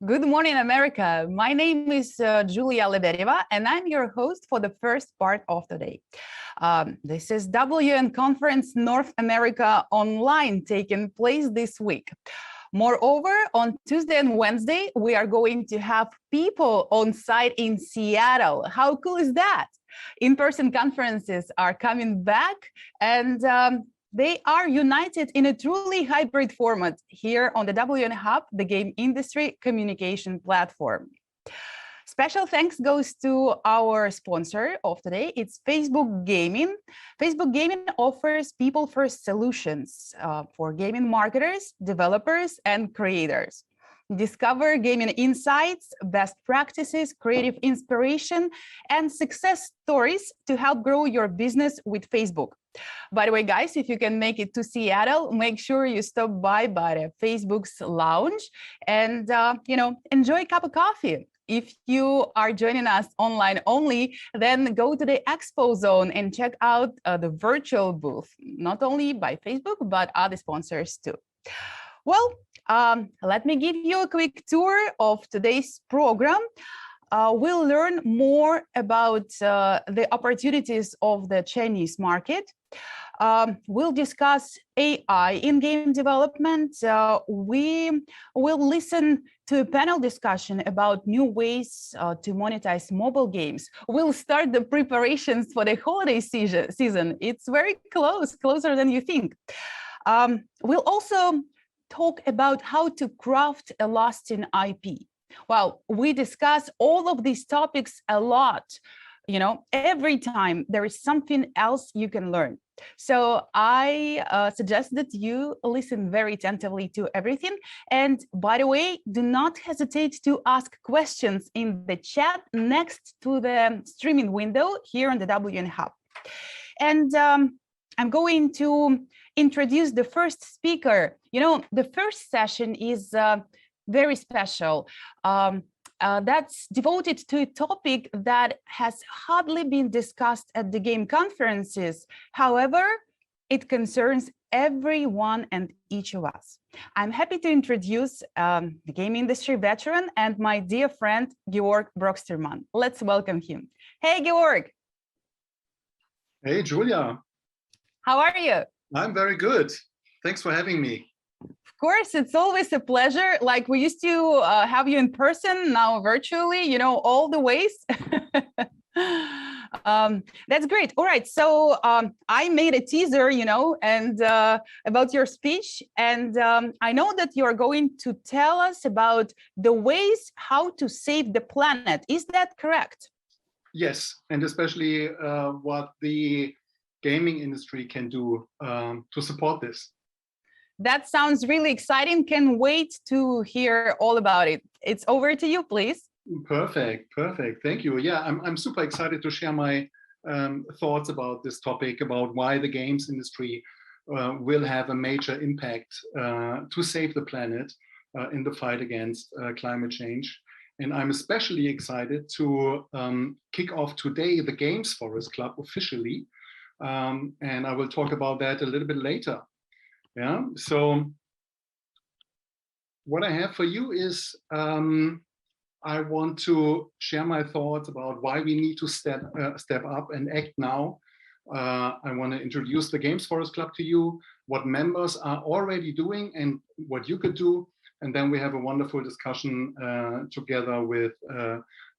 Good morning, America. My name is Julia Lebereva, and I'm your host for the first part of the day. This is WN Conference North America Online taking place this week. Moreover, on Tuesday and Wednesday, we are going to have people on site in Seattle. How cool is that? In-person conferences are coming back, and they are united in a truly hybrid format here on the WN Hub, the game industry communication platform. Special thanks goes to our sponsor of today. It's Facebook Gaming. Facebook Gaming offers people-first solutions for gaming marketers, developers, and creators. Discover gaming insights, best practices, creative inspiration, and success stories to help grow your business with Facebook. By the way, guys, if you can make it to Seattle, make sure you stop by the Facebook's lounge and, enjoy a cup of coffee. If you are joining us online only, then go to the Expo Zone and check out the virtual booth, not only by Facebook, but other sponsors too. Well, let me give you a quick tour of today's program. We'll learn more about the opportunities of the Chinese market. We'll discuss AI in game development. We will listen to a panel discussion about new ways to monetize mobile games. We'll start the preparations for the holiday season. It's very closer than you think. We'll also talk about how to craft a lasting IP. Well, we discuss all of these topics a lot. Every time there is something else you can learn. So I suggest that you listen very attentively to everything. And by the way, do not hesitate to ask questions in the chat next to the streaming window here on the WN Hub. And I'm going to introduce the first speaker. The first session is very special. That's devoted to a topic that has hardly been discussed at the game conferences. However, it concerns everyone and each of us. I'm happy to introduce the game industry veteran and my dear friend, Georg Broxtermann. Let's welcome him. Hey, Georg. Hey, Julia. How are you? I'm very good. Thanks for having me. Of course, it's always a pleasure. Like we used to have you in person, now virtually, all the ways. That's great. All right. So I made a teaser, and about your speech. And I know that you're going to tell us about the ways how to save the planet. Is that correct? Yes. And especially what the gaming industry can do to support this. That sounds really exciting. Can't wait to hear all about it. It's over to you, please. Perfect. Thank you. Yeah, I'm super excited to share my thoughts about this topic, about why the games industry will have a major impact to save the planet in the fight against climate change. And I'm especially excited to kick off today the GamesForest.Club officially. And I will talk about that a little bit later. Yeah, so what I have for you is I want to share my thoughts about why we need to step up and act now. I want to introduce the GamesForest.Club to you, what members are already doing and what you could do. And then we have a wonderful discussion together with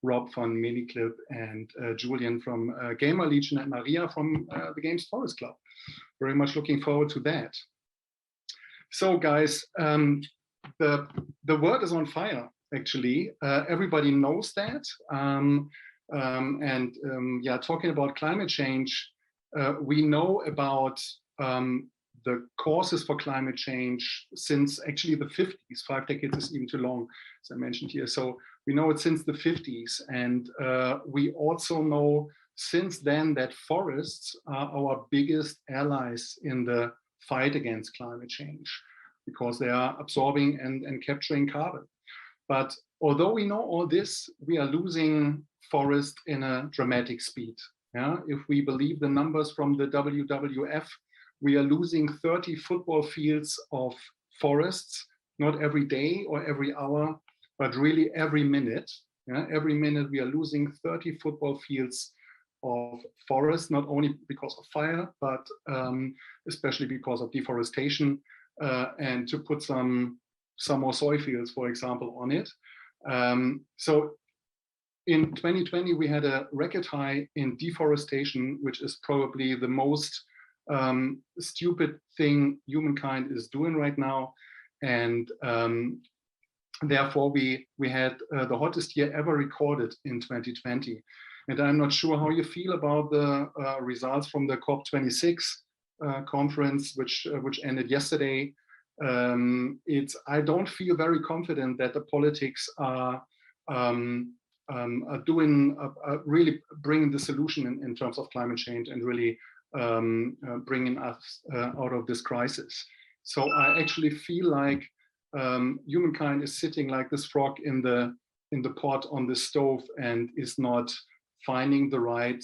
Rob from Miniclip and Julian from Gamer Legion and Maria from the GamesForest.Club. Very much looking forward to that. So guys, the world is on fire, actually. Everybody knows that. Yeah, talking about climate change, we know about the causes for climate change since actually the 50s. 5 decades is even too long, as I mentioned here. So we know it since the 50s. And we also know since then that forests are our biggest allies in the fight against climate change because they are absorbing and capturing carbon. But although we know all this, we are losing forest in a dramatic speed. Yeah? If we believe the numbers from the WWF, we are losing 30 football fields of forests, not every day or every hour, but really every minute. Yeah, every minute we are losing 30 football fields of forest, not only because of fire, but especially because of deforestation, and to put some more soy fields, for example, on it. So in 2020, we had a record high in deforestation, which is probably the most stupid thing humankind is doing right now. And therefore, we had the hottest year ever recorded in 2020. And I'm not sure how you feel about the results from the COP26 conference, which ended yesterday. I don't feel very confident that the politics are really bringing the solution in terms of climate change and really bringing us out of this crisis. So I actually feel like humankind is sitting like this frog in the pot on the stove and is not finding the right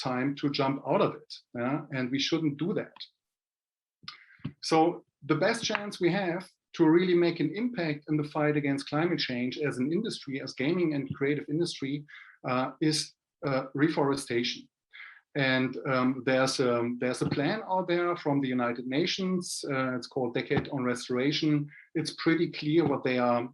time to jump out of it. Yeah? And we shouldn't do that. So the best chance we have to really make an impact in the fight against climate change as an industry, as gaming and creative industry, is reforestation. And there's a plan out there from the United Nations. It's called Decade on Restoration. It's pretty clear what they are,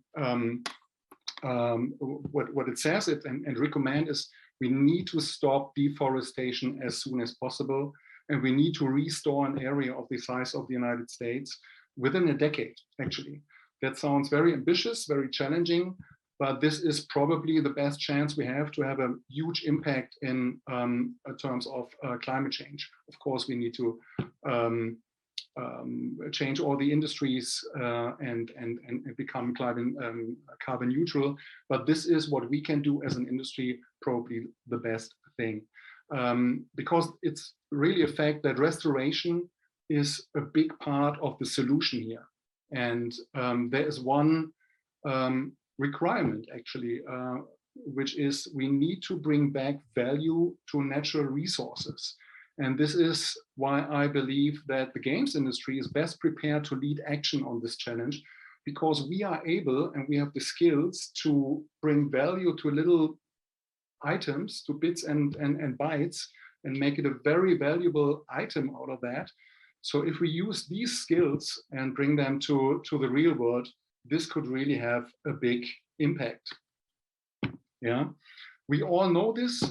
what it says and recommend is we need to stop deforestation as soon as possible, and we need to restore an area of the size of the United States within a decade. Actually, that sounds very ambitious, very challenging. But this is probably the best chance we have to have a huge impact in terms of climate change. Of course, we need to change all the industries and become carbon neutral. But this is what we can do as an industry, probably the best thing. Because it's really a fact that restoration is a big part of the solution here. And there is one requirement actually, which is we need to bring back value to natural resources. And this is why I believe that the games industry is best prepared to lead action on this challenge, because we are able and we have the skills to bring value to little items, to bits and bytes, and make it a very valuable item out of that. So if we use these skills and bring them to the real world, this could really have a big impact. Yeah, we all know this.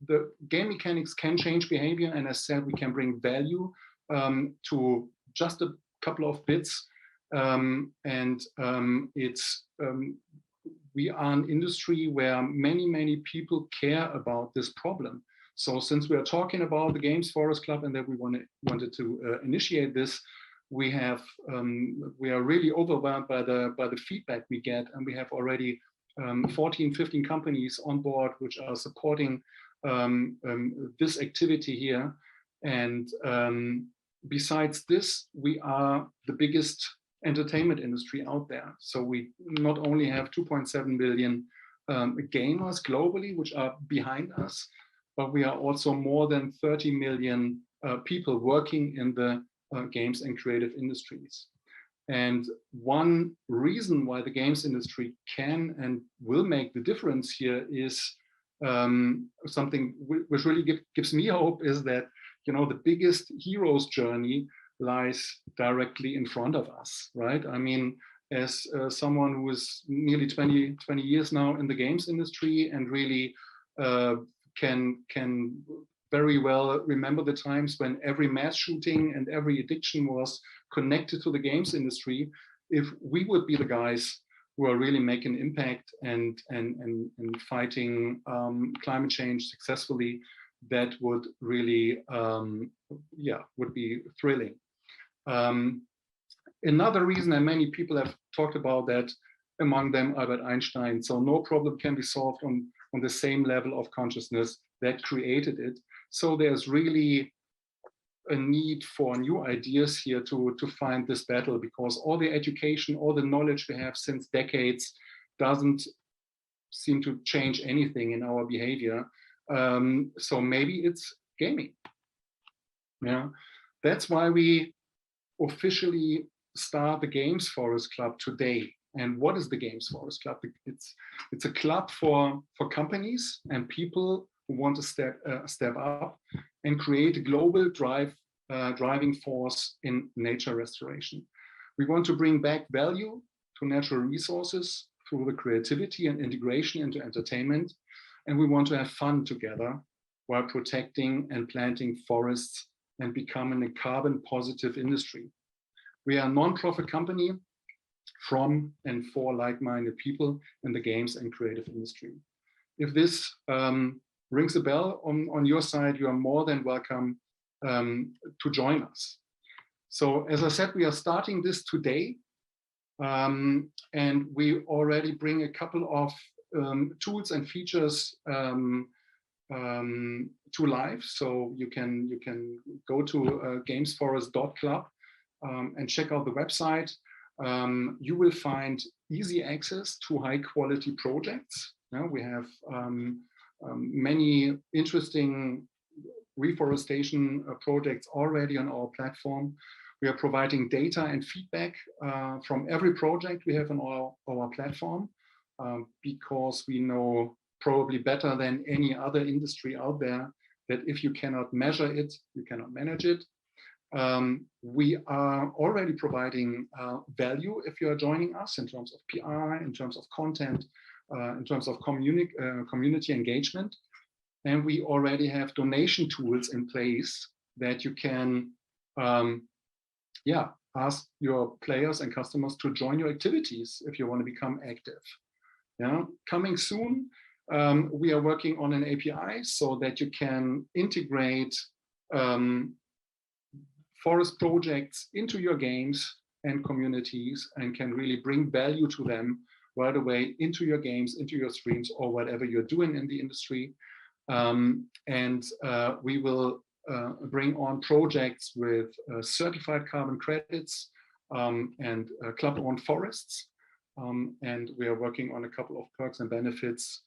The game mechanics can change behavior, and as said, we can bring value to just a couple of bits. We are an industry where many people care about this problem. So since we are talking about the GamesForest.Club and that we wanted to initiate this, we are really overwhelmed by the feedback we get, and we have already 14-15 companies on board which are supporting this activity here. And besides this, we are the biggest entertainment industry out there. So we not only have 2.7 billion gamers globally, which are behind us, but we are also more than 30 million people working in the games and creative industries. And one reason why the games industry can and will make the difference here is something which really gives me hope, is that, you know, the biggest hero's journey lies directly in front of us, right? I mean, as someone who is nearly 20 years now in the games industry and really can very well remember the times when every mass shooting and every addiction was connected to the games industry. If we would be the guys who are really making impact and fighting climate change successfully, that would really, would be thrilling. Another reason, and many people have talked about that, among them Albert Einstein. So no problem can be solved on the same level of consciousness that created it. So there's really a need for new ideas here to find this battle, because all the education, all the knowledge we have since decades doesn't seem to change anything in our behavior. So maybe it's gaming. Yeah, that's why we officially start the GamesForest.Club today. And what is the GamesForest.Club? It's a club for companies and people who want to step up and create a global driving force in nature restoration. We want to bring back value to natural resources through the creativity and integration into entertainment. And we want to have fun together while protecting and planting forests and becoming a carbon positive industry. We are a non-profit company from and for like-minded people in the games and creative industry. If this rings a bell on your side, you are more than welcome to join us. So as I said, we are starting this today, and we already bring a couple of tools and features to life. So you can go to GamesForest.Club and check out the website. You will find easy access to high quality projects. We have many interesting reforestation projects already on our platform. We are providing data and feedback from every project we have on our platform, because we know probably better than any other industry out there that if you cannot measure it, you cannot manage it. We are already providing value if you are joining us in terms of PR, in terms of content, in terms of community engagement. And we already have donation tools in place that you can ask your players and customers to join your activities if you want to become active. Coming soon, we are working on an API so that you can integrate forest projects into your games and communities and can really bring value to them right away into your games, into your streams, or whatever you're doing in the industry. We will bring on projects with certified carbon credits and club-owned forests. And we are working on a couple of perks and benefits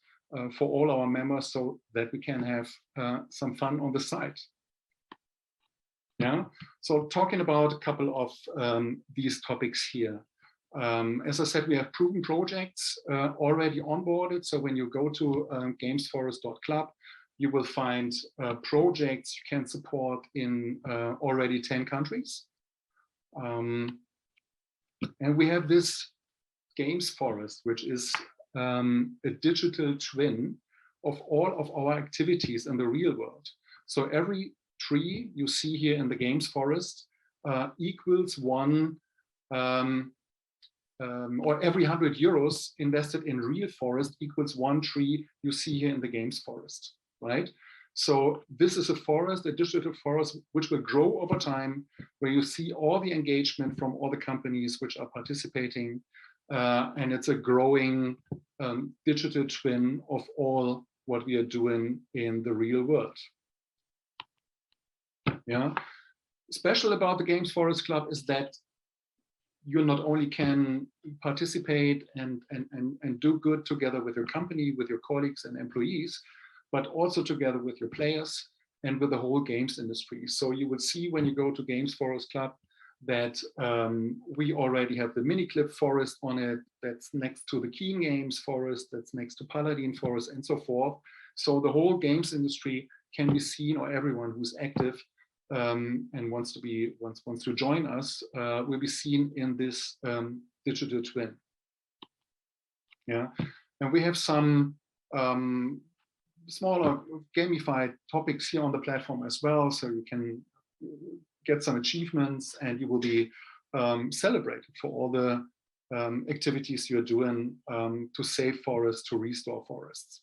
for all our members so that we can have some fun on the side. So talking about a couple of these topics here. As I said, we have proven projects already onboarded. So when you go to GamesForest.Club, you will find projects you can support in already 10 countries. And we have this GamesForest, which is a digital twin of all of our activities in the real world. So every tree you see here in the GamesForest equals one, or every 100 euros invested in real forest equals one tree you see here in the GamesForest, right? So this is a forest, a digital forest, which will grow over time, where you see all the engagement from all the companies which are participating. And it's a growing digital twin of all what we are doing in the real world. Special about the GamesForest.Club is that you not only can participate and do good together with your company, with your colleagues and employees, but also together with your players and with the whole games industry. So you will see when you go to GamesForest.Club that we already have the Miniclip forest on it, that's next to the Keen Games forest, that's next to Paladin forest, and so forth. So the whole games industry can be seen, or everyone who's active and wants to join us will be seen in this digital twin. And we have some smaller gamified topics here on the platform as well, so you can get some achievements and you will be celebrated for all the activities you're doing to save forests, to restore forests.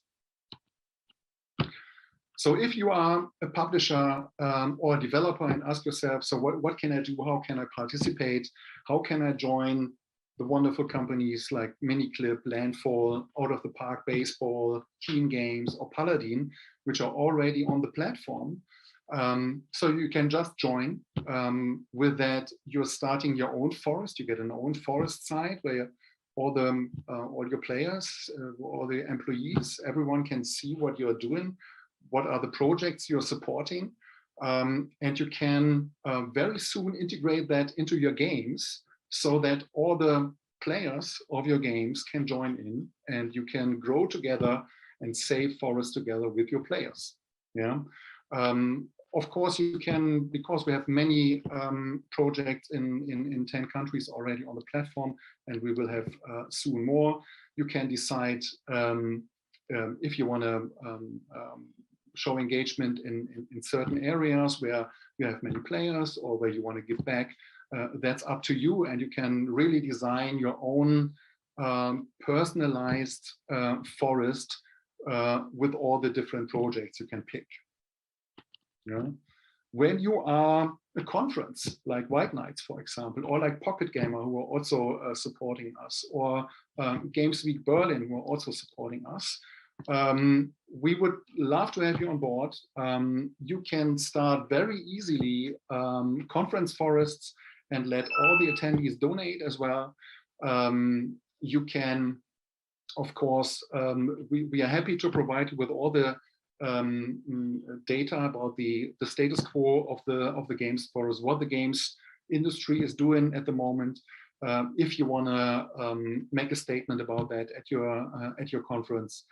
So if you are a publisher or a developer and ask yourself, so what can I do? How can I participate? How can I join the wonderful companies like Miniclip, Landfall, Out of the Park Baseball, Keen Games, or Paladin, which are already on the platform? So you can just join. With that, you're starting your own forest. You get an own forest site where all your players, all the employees, everyone can see what you're doing, what are the projects you're supporting, and you can very soon integrate that into your games so that all the players of your games can join in, and you can grow together and save forests together with your players. Yeah. Of course, you can, because we have many projects in 10 countries already on the platform, and we will have soon more. You can decide if you want to show engagement in certain areas where you have many players, or where you want to give back. That's up to you, and you can really design your own personalized forest with all the different projects you can pick. Yeah. When you are a conference like White Nights, for example, or like Pocket Gamer, who are also supporting us, or Games Week Berlin, who are also supporting us, we would love to have you on board. You can start very easily conference forests and let all the attendees donate as well. You can, of course, we are happy to provide you with all the data about the status quo of the games forest, what the games industry is doing at the moment. If you want to make a statement about that at your conference,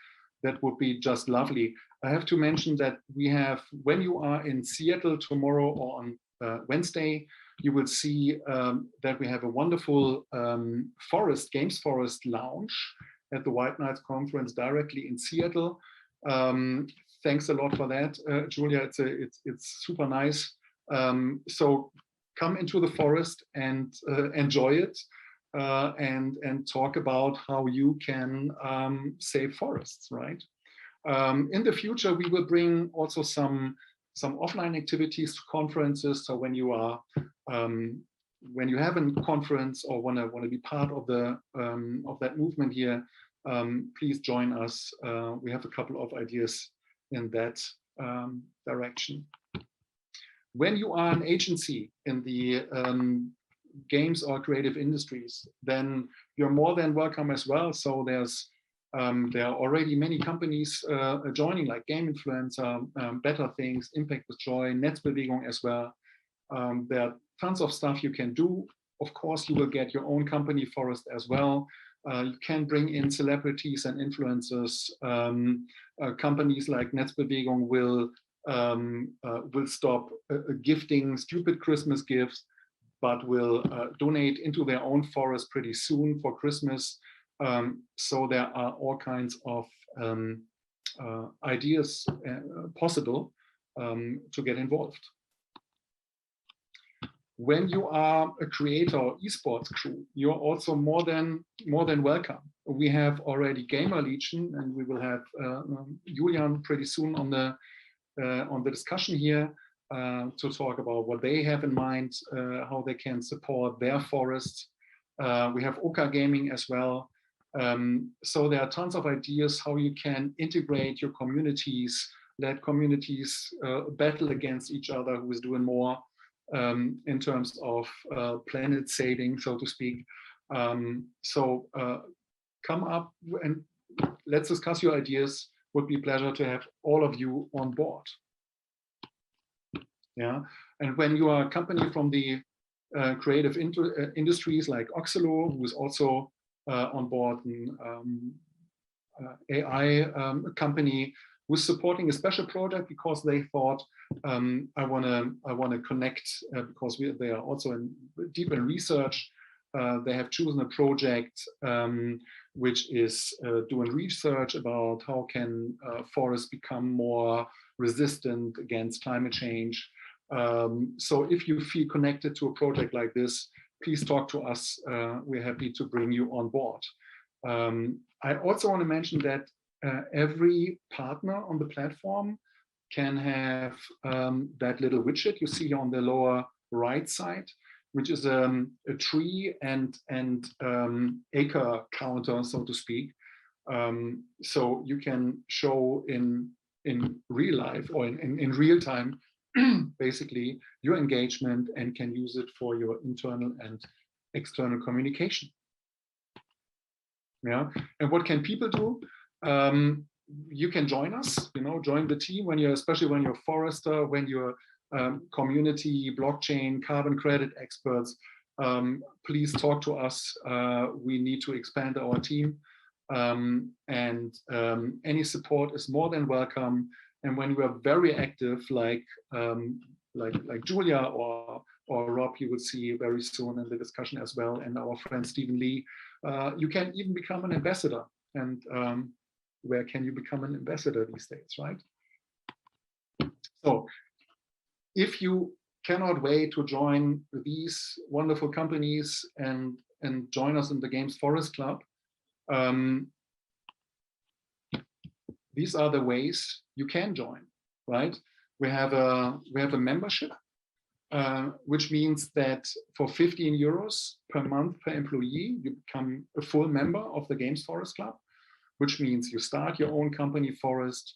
that would be just lovely. I have to mention that we have, when you are in Seattle tomorrow or on Wednesday, you will see that we have a wonderful Games Forest lounge at the White Nights conference directly in Seattle. Thanks a lot for that, Julia. It's super nice. So come into the forest and enjoy it, and talk about how you can save forests, right? In the future, we will bring also some offline activities to conferences. So when you are when you have a conference or want to be part of that movement here, please join us. We have a couple of ideas in that direction. When you are an agency in the games or creative industries, then you're more than welcome as well. So there are already many companies joining, like GameInfluencer, Better Things, Impact with Joy, Netzbewegung as well. There are tons of stuff you can do. Of course, you will get your own company forest as well. You can bring in celebrities and influencers. Companies like Netzbewegung will stop gifting stupid Christmas gifts, but will donate into their own forest pretty soon for Christmas. So there are all kinds of ideas possible to get involved. When you are a creator or esports crew, you're also more than welcome. We have already Gamer Legion, and we will have Julian pretty soon on the discussion here to talk about what they have in mind, how they can support their forests. We have Oka Gaming as well. So there are tons of ideas how you can integrate your communities, let communities battle against each other, who is doing more in terms of planet saving, so to speak. So come up and let's discuss your ideas. Would be a pleasure to have all of you on board. Yeah, and when you are a company from the creative industries like Oxelo, who is also on board, an AI company, was supporting a special project because they thought, I want to connect because they are also deep in research. They have chosen a project which is doing research about how can forests become more resistant against climate change. So if you feel connected to a project like this, please talk to us. We're happy to bring you on board. I also want to mention that every partner on the platform can have that little widget you see on the lower right side, which is a tree and acre counter, so to speak. So you can show in real life or in real time, basically, your engagement, and can use it for your internal and external communication. Yeah, and what can people do? You can join us, join the team when especially when you're a forester, when you're community, blockchain, carbon credit experts. please talk to us. We need to expand our team, and any support is more than welcome. And when we are very active, like Julia or Rob, you will see very soon in the discussion as well, and our friend Stephen Lee, you can even become an ambassador. And where can you become an ambassador these days, right? So if you cannot wait to join these wonderful companies and join us in the GamesForest.Club, these are the ways you can join, right? We have a membership, which means that for 15 euros per month per employee, you become a full member of the GamesForest.Club, which means you start your own company forest.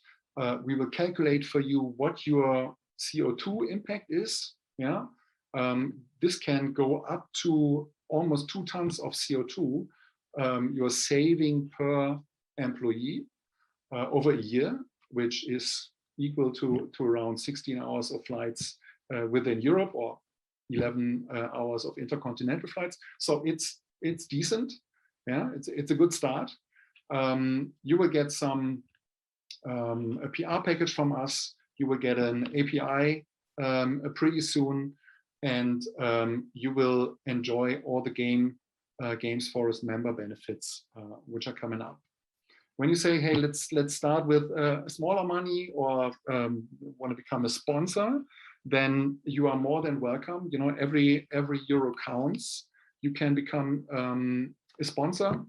We will calculate for you what your CO2 impact is. Yeah, this can go up to almost 2 tons of CO2 you're saving per employee over a year, which is equal to around 16 hours of flights within Europe, or 11 hours of intercontinental flights. So it's decent. Yeah, it's a good start. You will get a PR package from us. You will get an API pretty soon, and you will enjoy all the GamesForest member benefits which are coming up. When you say, hey, let's start with smaller money, or want to become a sponsor, then you are more than welcome. You know, every euro counts. You can become a sponsor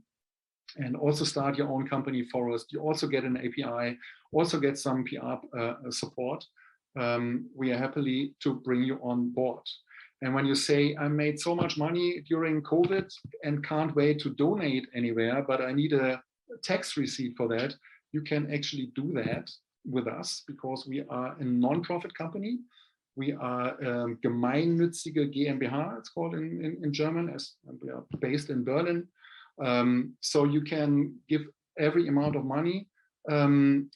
and also start your own company forest. You also get an API, also get some PR support. We are happy to bring you on board. And when you say, I made so much money during COVID and can't wait to donate anywhere, but I need a tax receipt for that, you can actually do that with us, because we are a non-profit company. We are Gemeinnützige GmbH, it's called in German, as we are based in Berlin. So you can give every amount of money to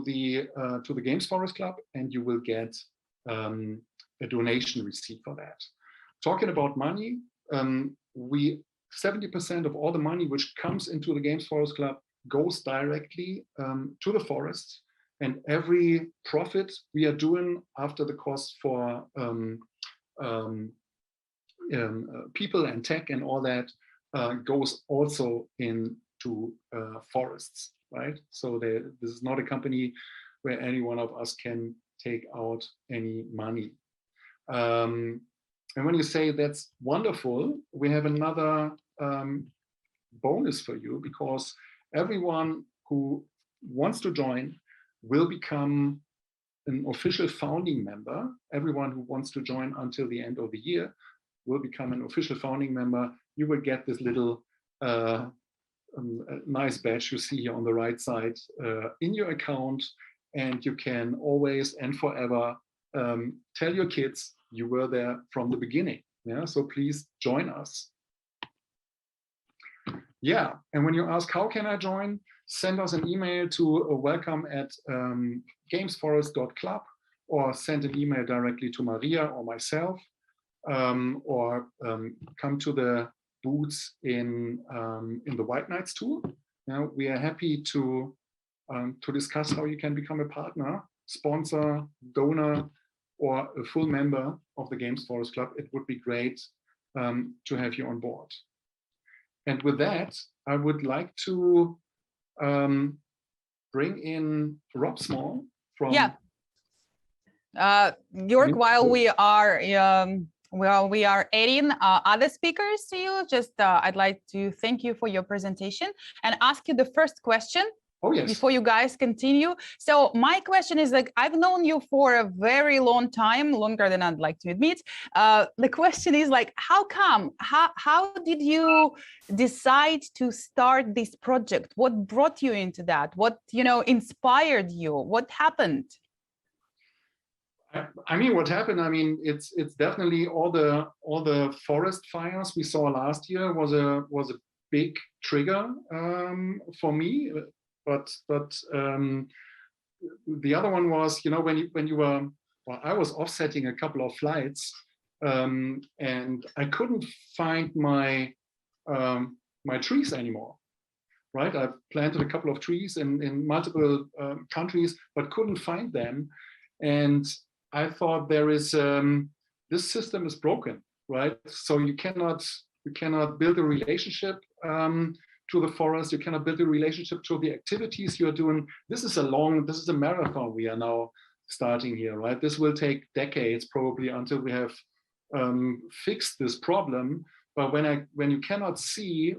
the GamesForest.Club, and you will get a donation receipt for that. Talking about money, 70% of all the money which comes into the GamesForest.Club goes directly to the forests, and every profit we are doing after the cost for people and tech and all that goes also into forests, right? So this is not a company where any one of us can take out any money. And when you say that's wonderful, we have another bonus for you, because everyone who wants to join will become an official founding member. Everyone who wants to join until the end of the year will become an official founding member. You will get this little nice badge you see here on the right side in your account, and you can always and forever tell your kids you were there from the beginning. Yeah, so please join us. Yeah, and when you ask how can I join, send us an email to welcome@gamesforest.club, or send an email directly to Maria or myself, or come to the booths in the White Nights tour. Now, we are happy to discuss how you can become a partner, sponsor, donor, or a full member of the GamesForest.Club. It would be great to have you on board. And with that, I would like to bring in Rob Small from... Yeah. Georg, while we are adding other speakers to you, just I'd like to thank you for your presentation and ask you the first question. Oh, yes. Before you guys continue. So my question is, like, I've known you for a very long time, longer than I'd like to admit. The question is, like, how come? How did you decide to start this project? What brought you into that? What, you know, inspired you? What happened? I mean, what happened? I mean, it's definitely all the forest fires we saw last year was a big trigger for me. But the other one was, you know, when you were, well, I was offsetting a couple of flights and I couldn't find my my trees anymore. Right, I've planted a couple of trees in multiple countries, but couldn't find them, and I thought there is this system is broken, right? So you cannot build a relationship to the forest. You cannot build a relationship to the activities you are doing. This is a marathon we are now starting here, right? This will take decades probably until we have fixed this problem. But when you cannot see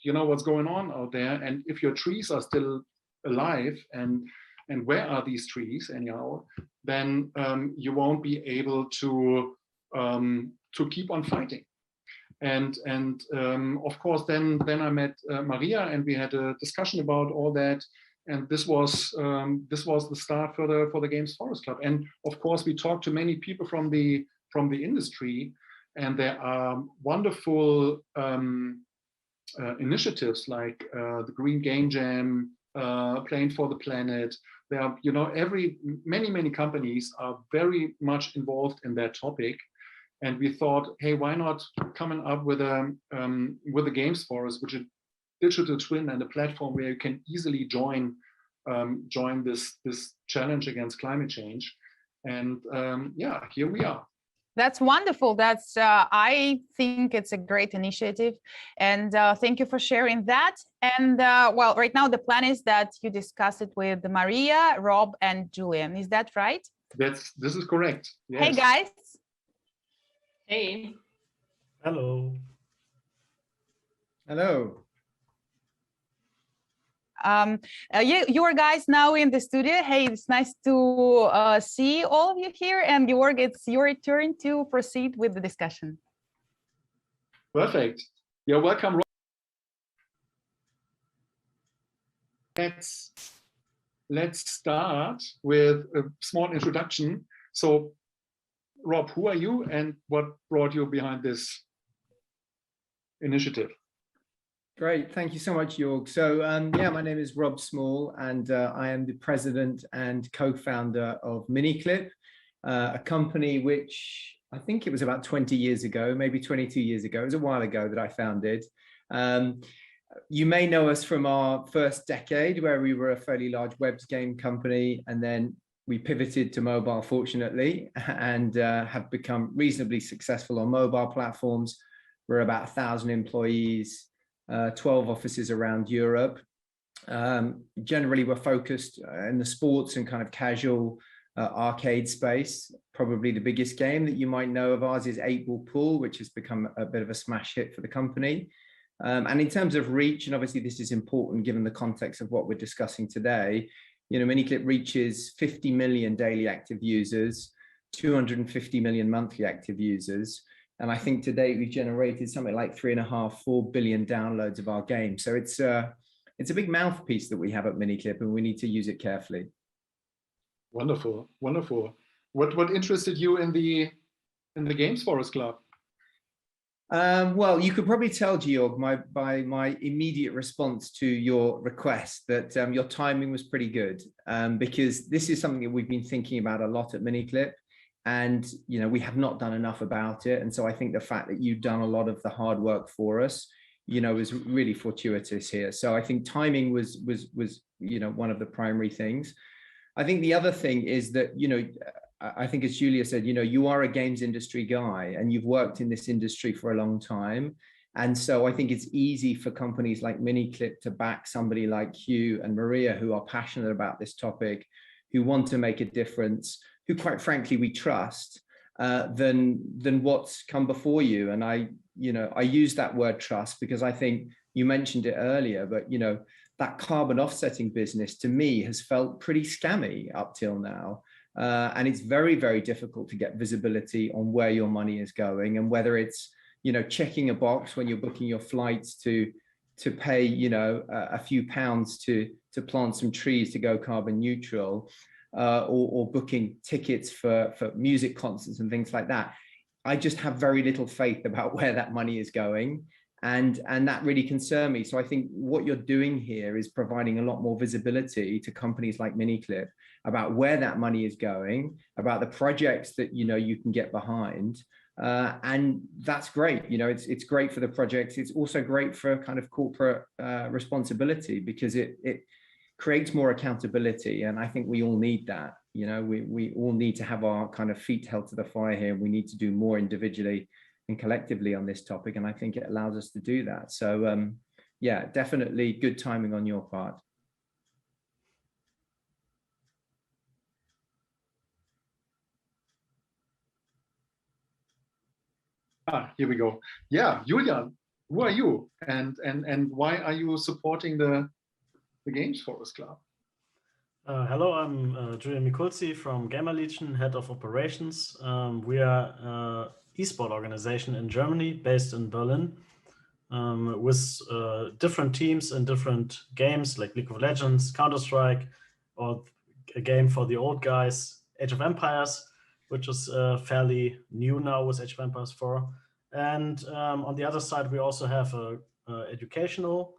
you know what's going on out there, and if your trees are still alive, and where are these trees anyhow, then you won't be able to keep on fighting. And of course then I met Maria, and we had a discussion about all that, and this was the start for the GamesForest.Club. And of course we talked to many people from the industry, and there are wonderful initiatives like the Green Game Jam, Playing for the Planet. There are, you know, many companies are very much involved in that topic, and we thought, hey, why not coming up with a GamesForest, which is a digital twin and a platform where you can easily join this challenge against climate change, and yeah, here we are. That's wonderful. That's I think it's a great initiative, and thank you for sharing that. And well, right now the plan is that you discuss it with Maria, Rob, and Julian. Is that right? This is correct. Yes. Hey guys. Hey. Hello. Hello. You are guys now in the studio. Hey, it's nice to see all of you here. And Georg, it's your turn to proceed with the discussion. Perfect. You're welcome. Let's start with a small introduction. So, Rob, who are you, and what brought you behind this initiative? Great, thank you so much, Georg. So yeah, my name is Rob Small, and I am the president and co-founder of Miniclip, a company which I think it was about 20 years ago, maybe 22 years ago. It was a while ago that I founded. You may know us from our first decade, where we were a fairly large web game company, and then we pivoted to mobile, fortunately, and have become reasonably successful on mobile platforms. We're about 1,000 employees. 12 offices around Europe. Generally, we're focused in the sports and kind of casual arcade space. Probably the biggest game that you might know of ours is 8-Ball Pool, which has become a bit of a smash hit for the company. And in terms of reach, and obviously this is important given the context of what we're discussing today, you know, Miniclip reaches 50 million daily active users, 250 million monthly active users. And I think to date, we've generated something like 3.5–4 billion downloads of our game. So it's a big mouthpiece that we have at Miniclip, and we need to use it carefully. Wonderful, wonderful. What interested you in the GamesForest.Club? Well, you could probably tell, Georg, by my immediate response to your request that your timing was pretty good, because this is something that we've been thinking about a lot at Miniclip. And, you know, we have not done enough about it. And so I think the fact that you've done a lot of the hard work for us, you know, is really fortuitous here. So I think timing was, you know, one of the primary things. I think the other thing is that, you know, I think as Julia said, you know, you are a games industry guy and you've worked in this industry for a long time. And so I think it's easy for companies like Miniclip to back somebody like Hugh and Maria, who are passionate about this topic, who want to make a difference, who quite frankly we trust, than what's come before you. And I use that word trust because I think you mentioned it earlier, but you know, that carbon offsetting business to me has felt pretty scammy up till now. And it's very, very difficult to get visibility on where your money is going, and whether it's, you know, checking a box when you're booking your flights to pay, you know, a few pounds to plant some trees to go carbon neutral, or booking tickets for music concerts and things like that. I just have very little faith about where that money is going. And that really concerned me. So I think what you're doing here is providing a lot more visibility to companies like Miniclip about where that money is going, about the projects that you can get behind. And that's great. It's great for the projects. It's also great for kind of corporate responsibility, because it creates more accountability. And I think we all need that. We all need to have our kind of feet held to the fire here. We need to do more individually and collectively on this topic. And I think it allows us to do that. So yeah, definitely good timing on your part. Here we go. Yeah, Julian, who are you, and why are you supporting the GamesForest.Club? Hello, I'm Julian Miculcy from Gamer Legion, head of operations. We are an esport organization in Germany, based in Berlin, with different teams in different games like League of Legends, Counter-Strike, or a game for the old guys, Age of Empires, which is fairly new now with Age of Empires 4. And on the other side, we also have a educational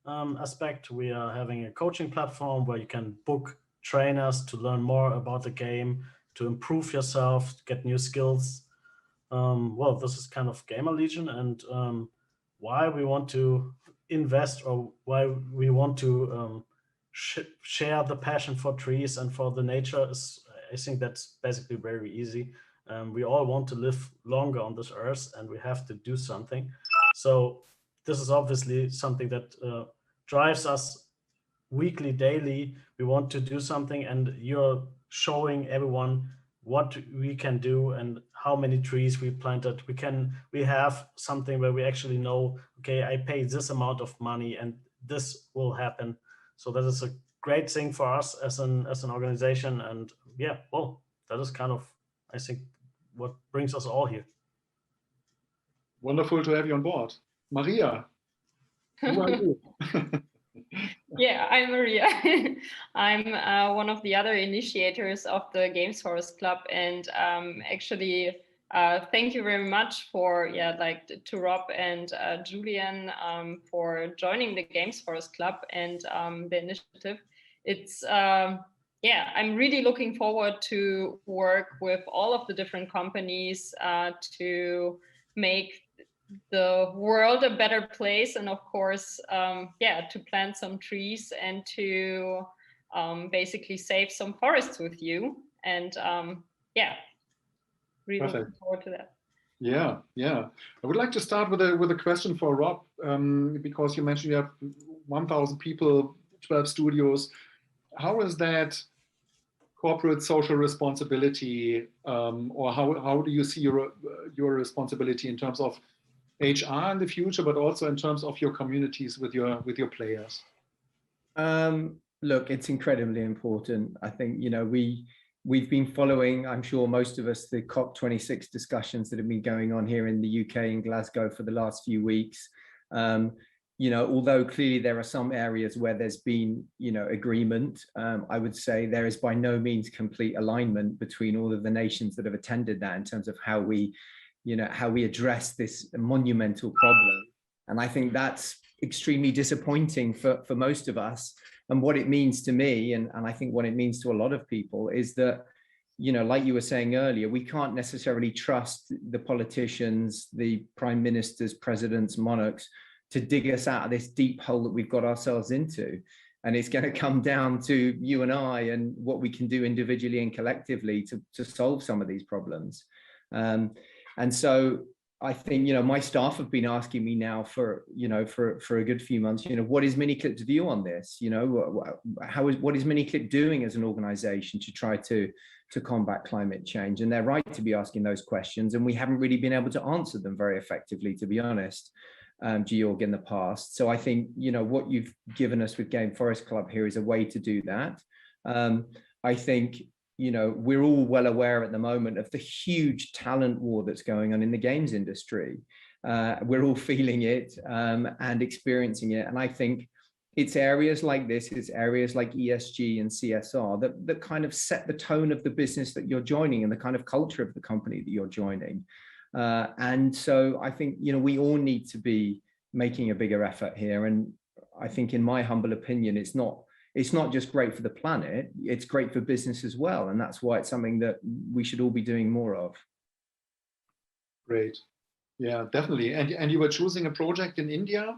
aspect. We are having a coaching platform where you can book trainers to learn more about the game, to improve yourself, get new skills. Well, this is kind of Gamer Legion, and why we want to invest, or why we want to share the passion for trees and for the nature is, I think that's basically very easy. We all want to live longer on this earth, and we have to do something. So this is obviously something that drives us weekly, daily. We want to do something, and you're showing everyone what we can do and how many trees we planted. We have something where we actually know, okay, I pay this amount of money and this will happen. So that is a great thing for us as an organization. And yeah, well, that is kind of, I think, what brings us all here. Wonderful to have you on board. Maria, who are you? Yeah, I'm Maria. I'm one of the other initiators of the GamesForest.Club, and actually, thank you very much for to Rob and Julian for joining the GamesForest.Club and the initiative. It's I'm really looking forward to work with all of the different companies to make the world a better place, and of course to plant some trees and to basically save some forests with you, and really Perfect. looking forward to that. Yeah, I would like to start with a question for Rob, because you mentioned you have 1,000 people, 12 studios. How is that corporate social responsibility, or how do you see your responsibility in terms of HR in the future, but also in terms of your communities with your players? Look, it's incredibly important. I think we've been following, I'm sure most of us, the COP26 discussions that have been going on here in the UK in Glasgow for the last few weeks. Although clearly there are some areas where there's been agreement, I would say there is by no means complete alignment between all of the nations that have attended that in terms of how we address this monumental problem. And I think that's extremely disappointing for most of us. And what it means to me, and I think what it means to a lot of people, is that, like you were saying earlier, we can't necessarily trust the politicians, the prime ministers, presidents, monarchs, to dig us out of this deep hole that we've got ourselves into. And it's going to come down to you and I and what we can do individually and collectively to solve some of these problems. And so I think, my staff have been asking me now for a good few months, what is Miniclip's view on this? What is Miniclip doing as an organization to try to combat climate change? And they're right to be asking those questions. And we haven't really been able to answer them very effectively, to be honest, Georg, in the past. So I think, what you've given us with GamesForest.Club here is a way to do that. I think, we're all well aware at the moment of the huge talent war that's going on in the games industry. We're all feeling it and experiencing it. And I think it's areas like this, it's areas like ESG and CSR that kind of set the tone of the business that you're joining and the kind of culture of the company that you're joining. And so I think, we all need to be making a bigger effort here. And I think, in my humble opinion, it's not just great for the planet, it's great for business as well. And that's why it's something that we should all be doing more of. Great. Yeah, definitely. And you were choosing a project in India.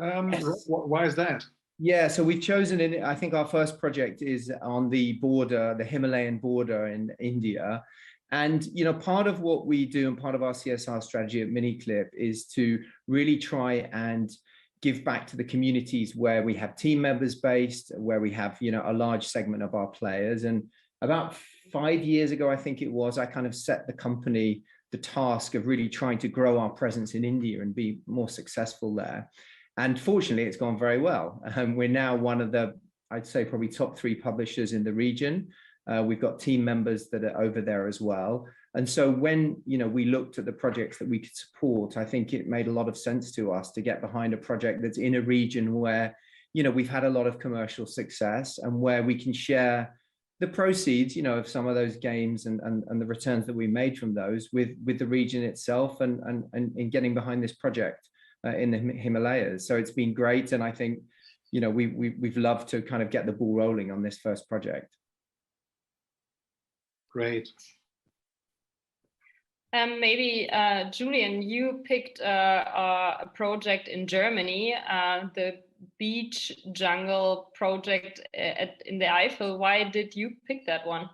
Yes. Why is that? Yeah, so we've chosen, I think our first project is on the border, the Himalayan border in India. And, you know, part of what we do and part of our CSR strategy at Miniclip is to really try and give back to the communities where we have team members based, where we have, you know, a large segment of our players. And about 5 years ago, I think it was, I kind of set the company the task of really trying to grow our presence in India and be more successful there. And fortunately, it's gone very well. We're now one of the, I'd say, probably top 3 publishers in the region. We've got team members that are over there as well. And so when, you know, we looked at the projects that we could support, I think it made a lot of sense to us to get behind a project that's in a region where, you know, we've had a lot of commercial success and where we can share the proceeds, you know, of some of those games and the returns that we made from those with the region itself and getting behind this project in the Himalayas. So it's been great. And I think, you know, we've loved to kind of get the ball rolling on this first project. Great. Maybe Julian, you picked a project in Germany, the Beach Jungle project in the Eifel. Why did you pick that one?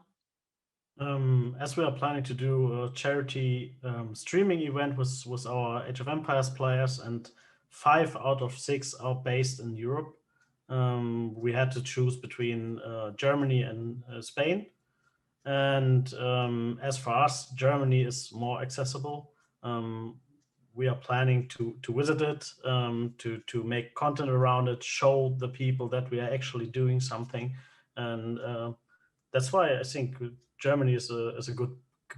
As we are planning to do a charity streaming event with our Age of Empires players, and 5 out of 6 are based in Europe, we had to choose between Germany and Spain. And as for us, Germany is more accessible. We are planning to visit it, to make content around it, show the people that we are actually doing something, and that's why I think Germany is a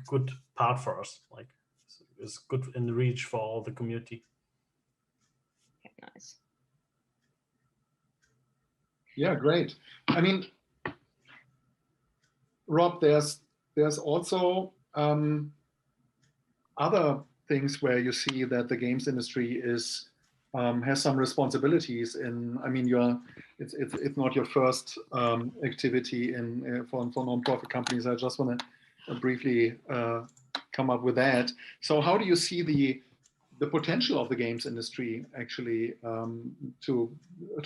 good part for us. Like, it's good in the reach for all the community. Okay, nice. Yeah, great. I mean, Rob, there's also other things where you see that the games industry is has some responsibilities in. I mean, it's not your first activity in for non-profit companies. I just want to briefly come up with that. So, how do you see the potential of the games industry actually to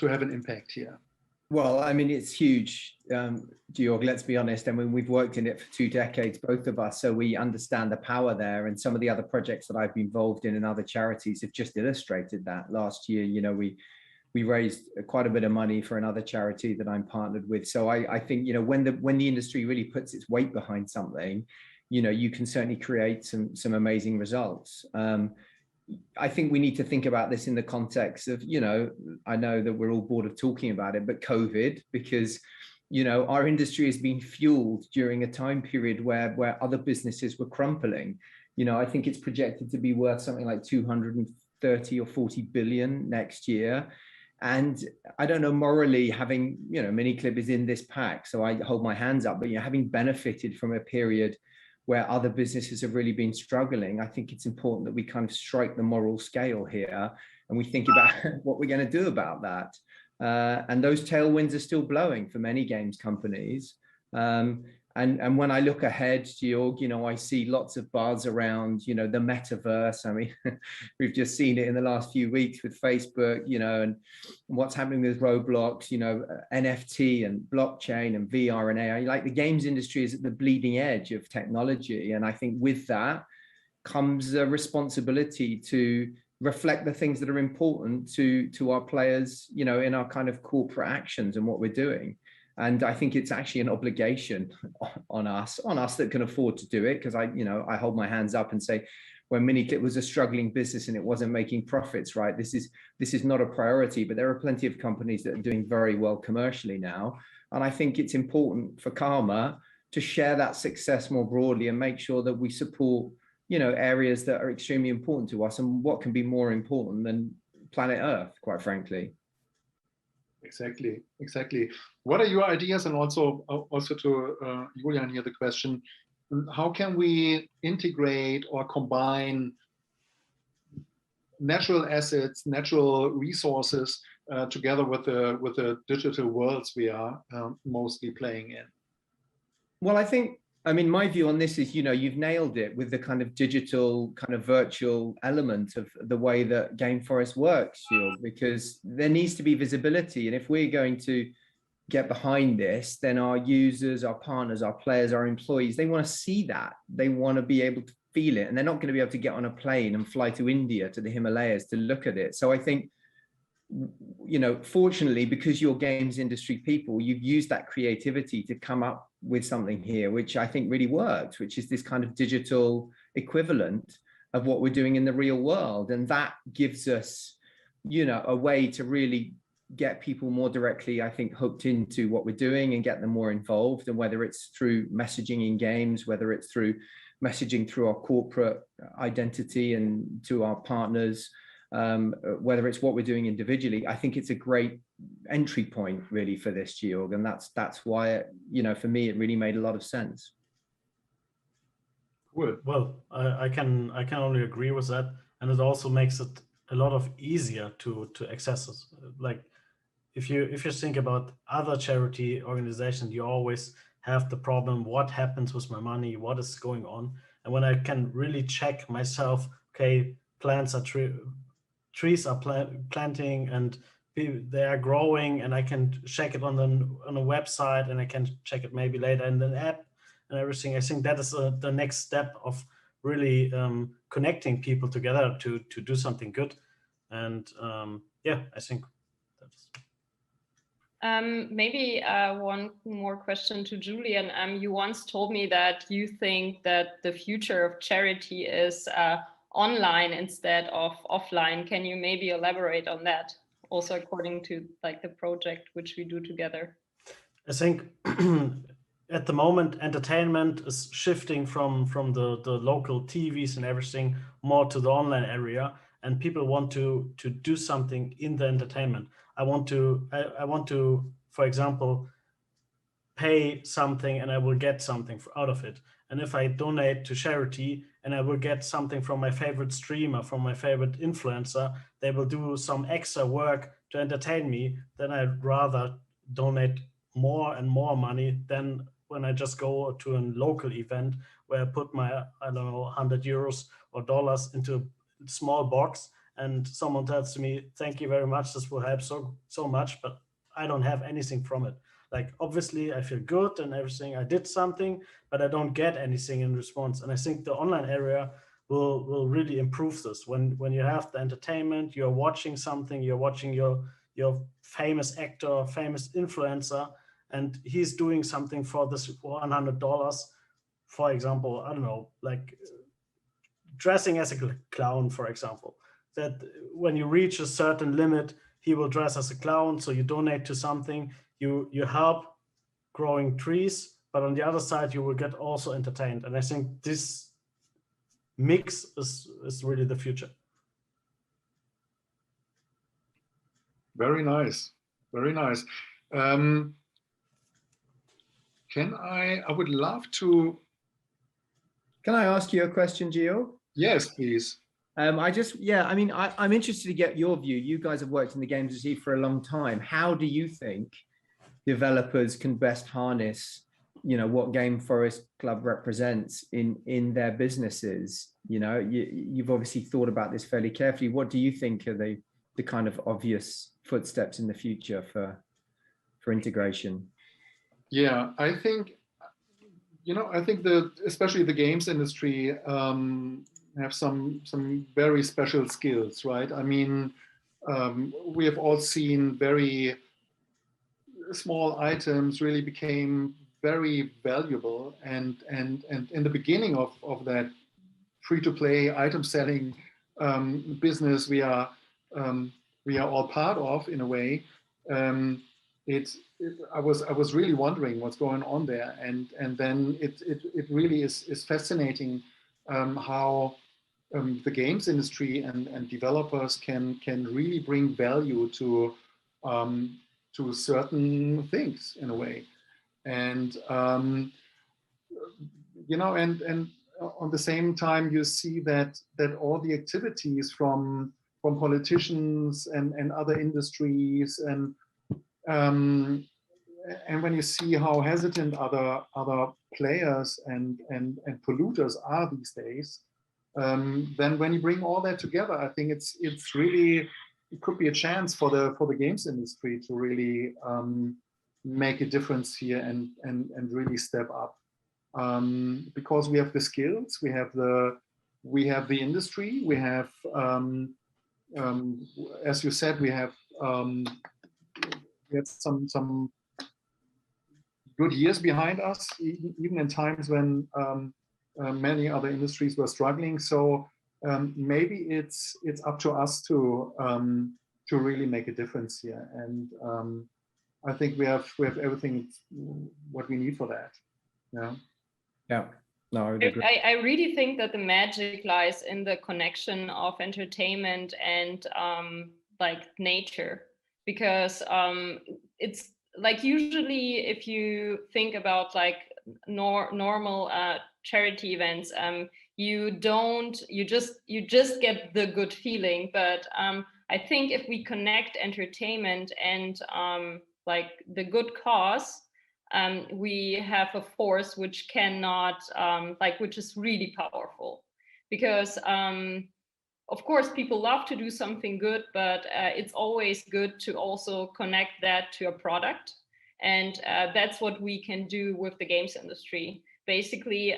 have an impact here? Well, I mean, it's huge, Georg, let's be honest. I mean, we've worked in it for 2 decades, both of us, so we understand the power there. And some of the other projects that I've been involved in and other charities have just illustrated that. Last year, you know, we raised quite a bit of money for another charity that I'm partnered with. So I think, you know, when the industry really puts its weight behind something, you know, you can certainly create some amazing results. I think we need to think about this in the context of, you know, I know that we're all bored of talking about it, but COVID, because, you know, our industry has been fueled during a time period where other businesses were crumpling. You know, I think it's projected to be worth something like 230 or 40 billion next year. And I don't know, morally, having, you know, Miniclip is in this pack, so I hold my hands up, but, you know, having benefited from a period where other businesses have really been struggling, I think it's important that we kind of strike the moral scale here and we think about what we're going to do about that. And those tailwinds are still blowing for many games companies. And when I look ahead, Georg, you know, I see lots of buzz around, you know, the metaverse. I mean, we've just seen it in the last few weeks with Facebook, you know, and what's happening with Roblox, you know, NFT and blockchain and VR and AI. Like, the games industry is at the bleeding edge of technology. And I think with that comes a responsibility to reflect the things that are important to our players, you know, in our kind of corporate actions and what we're doing. And I think it's actually an obligation on us that can afford to do it, because I hold my hands up and say, when Miniclip was a struggling business and it wasn't making profits, right, this is not a priority, but there are plenty of companies that are doing very well commercially now. And I think it's important for Karma to share that success more broadly and make sure that we support, you know, areas that are extremely important to us, and what can be more important than planet Earth, quite frankly. Exactly. What are your ideas? And also to Julian here, the question: how can we integrate or combine natural assets, natural resources, together with the digital worlds we are mostly playing in. Well, I mean, my view on this is, you've nailed it with the kind of digital, kind of virtual element of the way that GameForest works, because there needs to be visibility. And if we're going to get behind this, then our users, our partners, our players, our employees, they want to see that. They want to be able to feel it. And they're not going to be able to get on a plane and fly to India, to the Himalayas to look at it. So I think, fortunately, because you're games industry people, you've used that creativity to come up with something here, which I think really works, which is this kind of digital equivalent of what we're doing in the real world. And that gives us, a way to really get people more directly, I think, hooked into what we're doing and get them more involved. And whether it's through messaging in games, whether it's through messaging through our corporate identity and to our partners, whether it's what we're doing individually, I think it's a great entry point really for this, Georg, and that's why for me it really made a lot of sense. Well, I can only agree with that, and it also makes it a lot of easier to access it. Like if you think about other charity organizations, you always have the problem: what happens with my money? What is going on? And when I can really check myself, okay, trees are planting and they are growing, and I can check it on a website, and I can check it maybe later in an app and everything. I think that is the next step of really connecting people together to do something good. And yeah, I think that's. Maybe one more question to Julian. You once told me that you think that the future of charity is online instead of offline. Can you maybe elaborate on that? Also, according to the project which we do together. I think at the moment, entertainment is shifting from the local TVs and everything more to the online area, and people want to do something in the entertainment. I want to, for example, pay something and I will get something out of it. And if I donate to charity and I will get something from my favorite streamer, from my favorite influencer, they will do some extra work to entertain me, then I'd rather donate more and more money than when I just go to a local event where I put my, I don't know, 100 euros or dollars into a small box and someone tells me, thank you very much, this will help so much, but I don't have anything from it. Like, obviously I feel good and everything, I did something, but I don't get anything in response. And I think the online area will really improve this. When you have the entertainment, you're watching something, you're watching your famous actor, famous influencer, and he's doing something for this $100, for example, I don't know, like dressing as a clown, for example, that when you reach a certain limit, he will dress as a clown. So you donate to something, you help growing trees, but on the other side, you will get also entertained. And I think this mix is really the future. Very nice. Very nice. I would love to. Can I ask you a question, Georg? Yes, please. I'm interested to get your view. You guys have worked in the games industry for a long time. How do you think developers can best harness, what GamesForest.Club represents in their businesses? You've obviously thought about this fairly carefully. What do you think are the kind of obvious footsteps in the future for integration? Yeah, I think especially the games industry have some very special skills, right? I mean, we have all seen very small items really became very valuable, and in the beginning of that free-to-play item selling business we are all part of, in a way. I was really wondering what's going on there, and then it really is fascinating how the games industry and developers can really bring value to certain things, in a way. And and on the same time, you see that all the activities from politicians and other industries, and when you see how hesitant other players and polluters are these days, then when you bring all that together, I think it's really, it could be a chance for the games industry to really make a difference here and really step up, because we have the skills, we have the industry, we have as you said, we have some good years behind us, even in times when many other industries were struggling. So maybe it's up to us to really make a difference here, and I think we have everything what we need for that. Yeah. Yeah. No, I would agree. I really think that the magic lies in the connection of entertainment and like nature, because it's like, usually if you think about like normal charity events, you just get the good feeling. But I think if we connect entertainment and like the good cause, we have a force which cannot, which is really powerful, because of course people love to do something good, but it's always good to also connect that to a product. And that's what we can do with the games industry. Basically,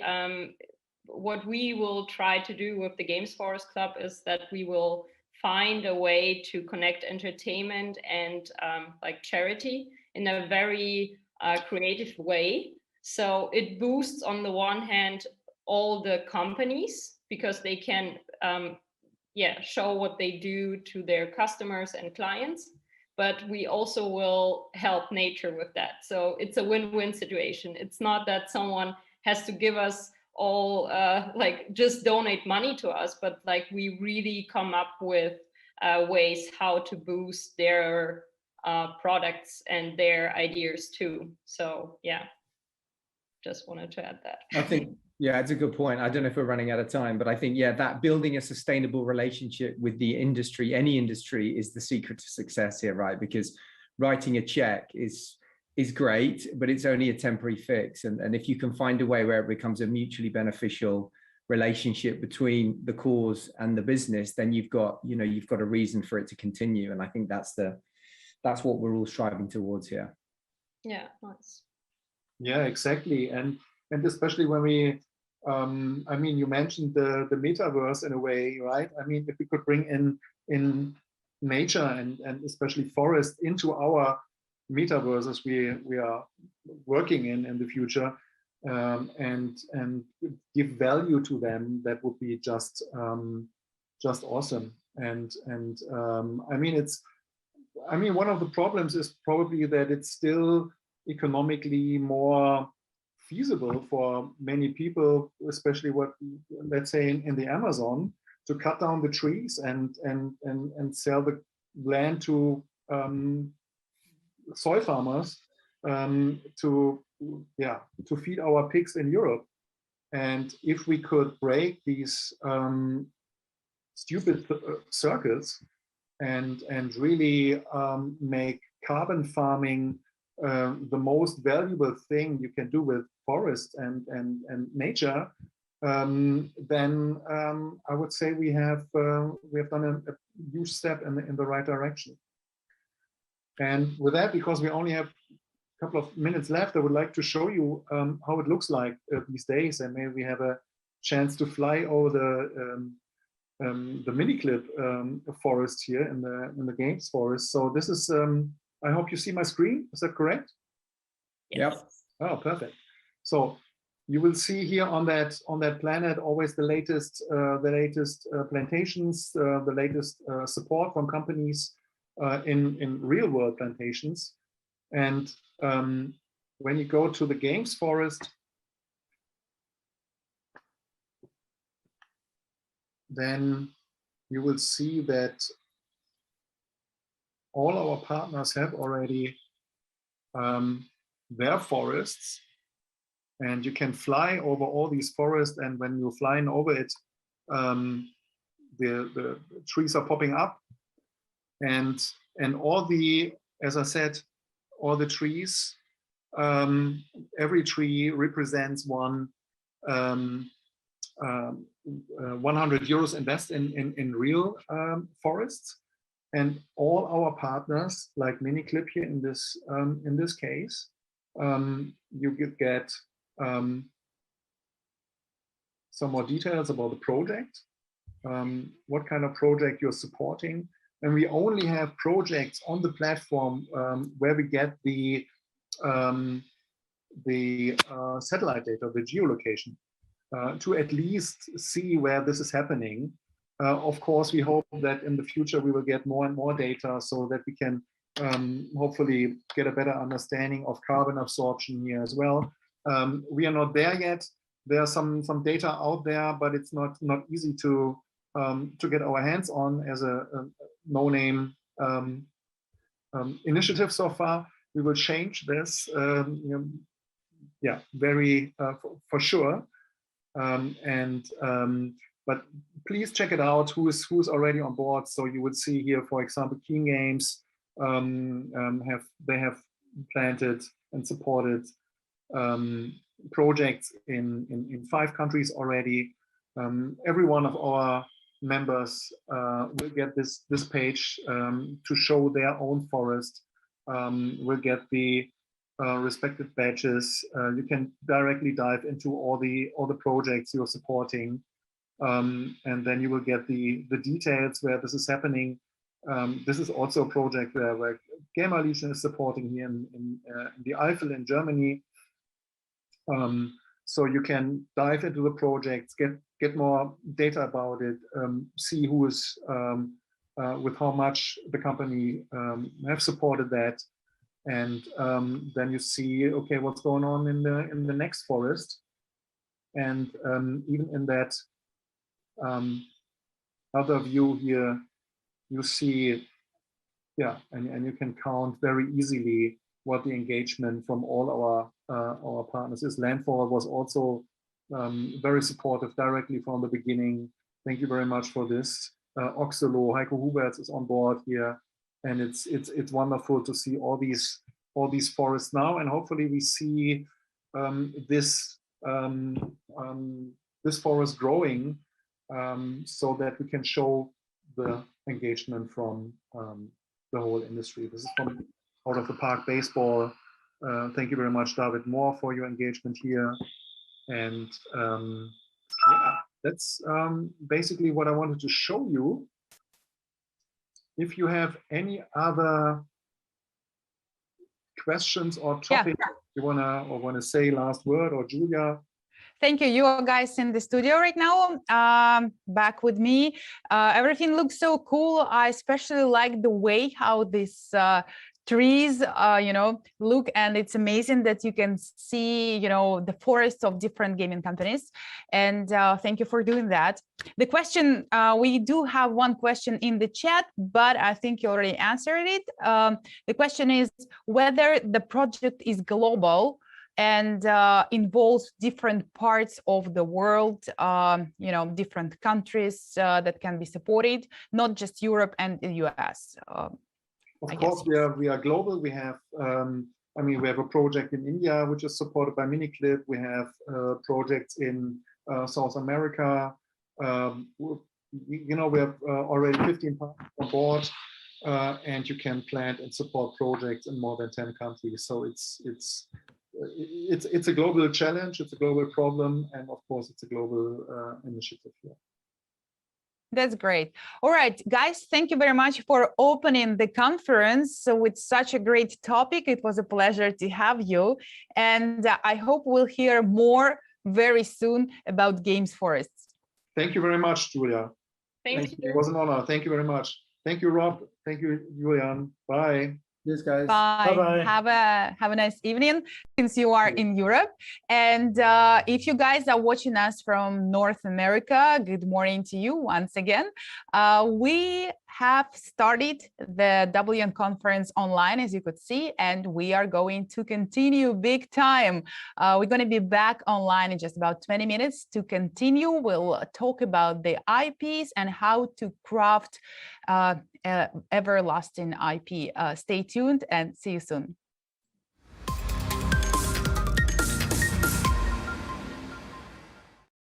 what we will try to do with the GamesForest.Club is that we will find a way to connect entertainment and like charity in a very creative way. So it boosts, on the one hand, all the companies, because they can show what they do to their customers and clients, but we also will help nature with that. So it's a win-win situation. It's not that someone has to give us all just donate money to us, but like we really come up with ways how to boost their products and their ideas too. So yeah, just wanted to add that. I think, yeah, it's a good point. I don't know if we're running out of time, but I think, yeah, that building a sustainable relationship with the industry, any industry, is the secret to success here, right? Because writing a check is great, but it's only a temporary fix. And if you can find a way where it becomes a mutually beneficial relationship between the cause and the business, then you've got a reason for it to continue. And I think that's what we're all striving towards here. Yeah, nice. Yeah, exactly. And especially when we, I mean, you mentioned the metaverse in a way, right? I mean, if we could bring in nature and especially forest into our metaverses we are working in the future, and give value to them, that would be just awesome. And I mean, one of the problems is probably that it's still economically more feasible for many people, especially let's say in the Amazon, to cut down the trees and sell the land to soy farmers to feed our pigs in Europe. And if we could break these stupid circles and really make carbon farming the most valuable thing you can do with forest and nature, then I would say we have done a huge step in the right direction. And with that, because we only have a couple of minutes left, I would like to show you how it looks like these days, and maybe we have a chance to fly over the Miniclip forest here in the Games Forest. So this is, I hope you see my screen. Is that correct? Yes. Yep. Oh, perfect. So you will see here on that planet always the latest plantations, the latest support from companies in real world plantations. And when you go to the Games Forest, then you will see that all our partners have already their forests, and you can fly over all these forests. And when you're flying over it, the trees are popping up, and all the, as I said, all the trees, every tree represents one 100 euros invest in real forests, and all our partners like Miniclip here in this case, you get some more details about the project, what kind of project you're supporting. And we only have projects on the platform where we get the satellite data, the geolocation, to at least see where this is happening. Of course, we hope that in the future we will get more and more data so that we can hopefully get a better understanding of carbon absorption here as well. We are not there yet. There are some data out there, but it's not easy to get our hands on as a no-name initiative so far. We will change this, yeah, very for sure. But please check it out. Who's already on board? So you would see here, for example, Keen Games have planted and supported projects in 5 countries already. Every one of our members will get this page to show their own forest. Will get the respective badges. You can directly dive into all the projects you're supporting, and then you will get the details where this is happening. This is also a project where GameInfluencer is supporting here in the Eifel in Germany. So you can dive into the projects, get more data about it, see who is with how much the company have supported that, and then you see, okay, what's going on in the next forest, and even in that other view here, you see, yeah, and you can count very easily what the engagement from all our partners is. Landfall was also very supportive directly from the beginning. Thank you very much for this. Oxelo, Heiko Huberts is on board here, and it's wonderful to see all these forests now, and hopefully we see this forest growing, so that we can show the engagement from the whole industry. This is from Out of the Park Baseball. Thank you very much, David Moore, for your engagement here. And yeah, that's basically what I wanted to show you. If you have any other questions or topics you wanna say last word, or Julia. Thank you. You guys in the studio right now, back with me. Everything looks so cool. I especially like the way how this trees look, and it's amazing that you can see the forests of different gaming companies, and thank you for doing that. The question, we do have one question in the chat, but I think you already answered it. The question is whether the project is global and involves different parts of the world, different countries that can be supported, not just Europe and the US. Of course, we are global. We have, we have a project in India, which is supported by Miniclip. We have projects in South America. We have already 15 partners on board, and you can plant and support projects in more than 10 countries. So it's a global challenge. It's a global problem, and of course, it's a global initiative here. That's great. All right, guys, thank you very much for opening the conference with such a great topic. It was a pleasure to have you. And I hope we'll hear more very soon about GamesForest. Thank you very much, Julia. Thank you. It was an honor. Thank you very much. Thank you, Rob. Thank you, Julian. Bye. Yes, guys. Bye. Bye-bye. Have a nice evening, since you are in Europe. And if you guys are watching us from North America, good morning to you once again. We have started the WN conference online, as you could see, and we are going to continue big time. We're going to be back online in just about 20 minutes to continue. We'll talk about the IPs and how to craft everlasting IP. Stay tuned and see you soon.